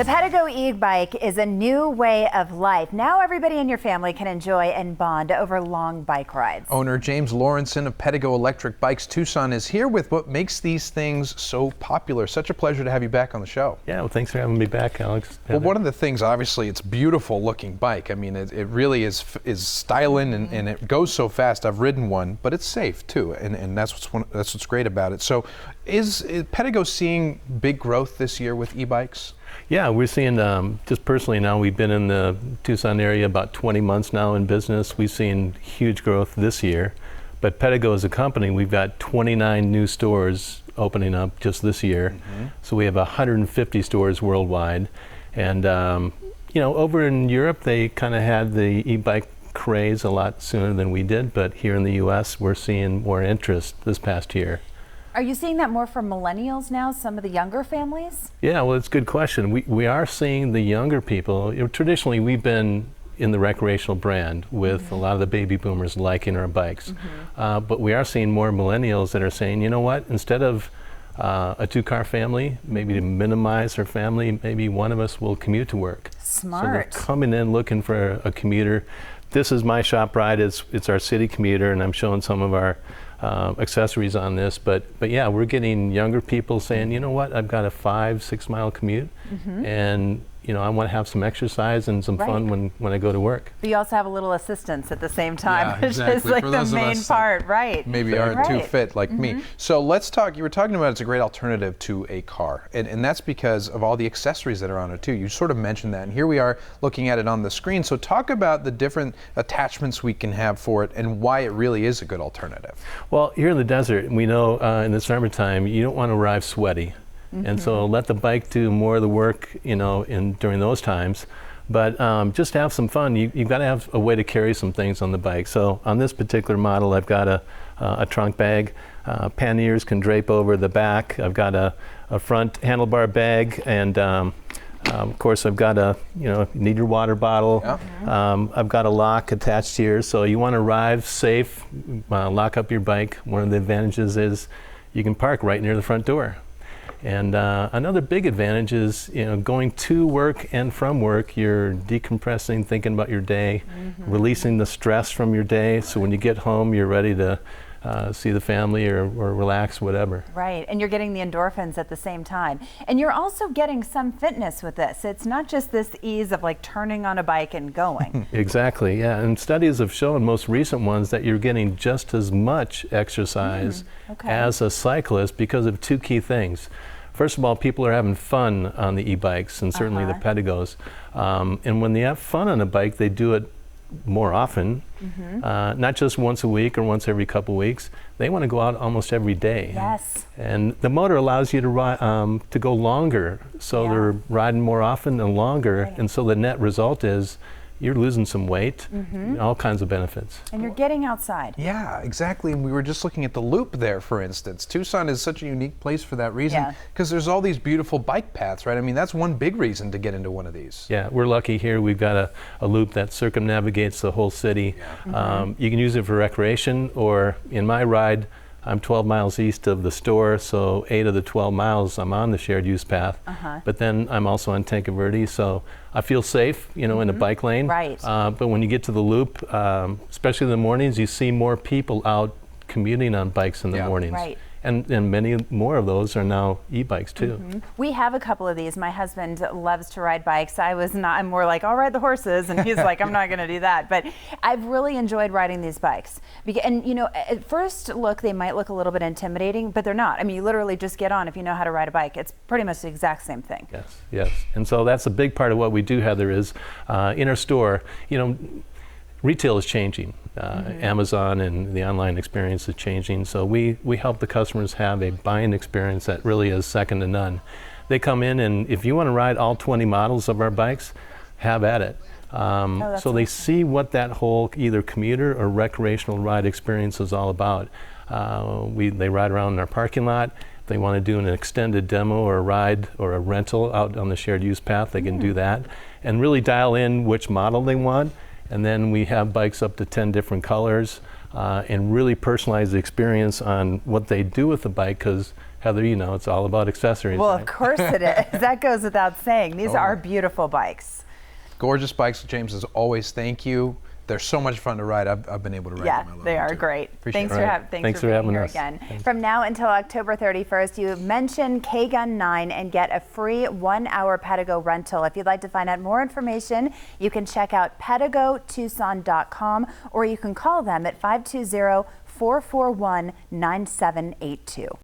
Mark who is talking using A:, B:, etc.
A: The Pedego e-bike is a new way of life. Now everybody in your family can enjoy and bond over long bike rides.
B: Owner James Lawrenson of Pedego Electric Bikes Tucson is here with what makes these things so popular. Such a pleasure to have you back on the show.
C: Yeah, well, thanks for having me back, Alex.
B: Well, one of the things, obviously, it's a beautiful looking bike. I mean, it really is styling and it goes so fast. I've ridden one, but it's safe too, and that's what's great about it. So, is Pedego seeing big growth this year with e-bikes?
C: Yeah, we're seeing, just personally now, we've been in the Tucson area about 20 months now in business. We've seen huge growth this year. But Pedego as a company, we've got 29 new stores opening up just this year. So we have 150 stores worldwide. And, you know, over in Europe, they kind of had the e-bike craze a lot sooner than we did. But here in the U.S., we're seeing more interest this past year.
A: Are you seeing that more from millennials now, some of the younger families?
C: Yeah, well, it's a good question. We are seeing the younger people. You know, traditionally, we've been in the recreational brand with a lot of the baby boomers liking our bikes. But we are seeing more millennials that are saying, you know what, instead of a two-car family, maybe to minimize our family, maybe one of us will commute to work.
A: Smart.
C: So they're coming in looking for a commuter. This is my shop ride. It's our city commuter, and I'm showing some of our accessories on this, but yeah, we're getting younger people saying, you know what, I've got a 5-6 mile commute, and you know, I want to have some exercise and some fun when I go to work.
A: But you also have a little assistance at the same time, which
B: exactly.
A: is like
B: For
A: the
B: those of
A: main
B: us
A: part, right?
B: Maybe aren't too fit like me. So let's talk, you were talking about it's a great alternative to a car, and that's because of all the accessories that are on it too. You sort of mentioned that, and here we are looking at it on the screen. So talk about the different attachments we can have for it and why it really is a good alternative.
C: Well, here in the desert, we know in the summertime, you don't want to arrive sweaty. And so let the bike do more of the work, you know, during those times. But just to have some fun, you've got to have a way to carry some things on the bike. So on this particular model, I've got a trunk bag. Panniers can drape over the back. I've got a front handlebar bag, and of course I've got you need your water bottle. I've got a lock attached here, so you want to arrive safe, lock up your bike. One of the advantages is you can park right near the front door. And another big advantage is, you know, going to work and from work, you're decompressing, thinking about your day, releasing the stress from your day. So when you get home, you're ready to see the family or relax, whatever. Right,
A: and you're getting the endorphins at the same time. And you're also getting some fitness with this. It's not just this ease of like turning on a bike and going.
C: Exactly, yeah. And studies have shown, most recent ones, that you're getting just as much exercise as a cyclist because of two key things. First of all, people are having fun on the e-bikes, and certainly the Pedegos. And when they have fun on a bike, they do it more often, not just once a week or once every couple weeks. They want to go out almost every day.
A: Yes.
C: And the motor allows you to ride, to go longer, so they're riding more often and longer, and so the net result is you're losing some weight, all kinds of benefits.
A: And you're getting outside.
B: Yeah, exactly. And we were just looking at the loop there, for instance. Tucson is such a unique place for that reason, because there's all these beautiful bike paths, right? I mean, that's one big reason to get into one of these.
C: Yeah, we're lucky here. We've got a loop that circumnavigates the whole city. You can use it for recreation, or in my ride, I'm 12 miles east of the store, so 8 of the 12 miles I'm on the shared use path. But then I'm also on Tanque Verde, so I feel safe, you know, in a bike lane.
A: Right.
C: But when you get to the loop, especially in the mornings, you see more people out commuting on bikes in the mornings.
A: Right.
C: And many more of those are now e-bikes too.
A: We have a couple of these. My husband loves to ride bikes. I'm more like, I'll ride the horses, and he's like, I'm not going to do that. But I've really enjoyed riding these bikes. And you know, at first look, they might look a little bit intimidating, but they're not. I mean, you literally just get on if you know how to ride a bike. It's pretty much the exact same thing.
C: Yes, yes. And so that's a big part of what we do, Heather, is in our store, you know, retail is changing. Amazon and the online experience is changing. So we help the customers have a buying experience that really is second to none. They come in, and if you want to ride all 20 models of our bikes, have at it. So they see what that whole either commuter or recreational ride experience is all about. They ride around in our parking lot. If they want to do an extended demo or a ride or a rental out on the shared use path, they can do that and really dial in which model they want. And then we have bikes up to 10 different colors, and really personalize the experience on what they do with the bike, because Heather, you know, it's all about accessories.
A: Well,
C: right?
A: of course it is. That goes without saying. These are beautiful bikes.
B: Gorgeous bikes, James, as always. Thank you. They're so much fun to ride. I've been able to ride them. I love
A: they
B: them
A: are
B: too.
A: great.
B: Appreciate
A: Thanks
B: it.
A: for,
C: Right.
A: thanks for being
C: having
A: here
C: us.
A: again.
C: Thanks.
A: From now until October 31st, you mention K-Gun 9 and get a free 1-hour Pedego rental. If you'd like to find out more information, you can check out PedegoTucson.com, or you can call them at 520-441-9782.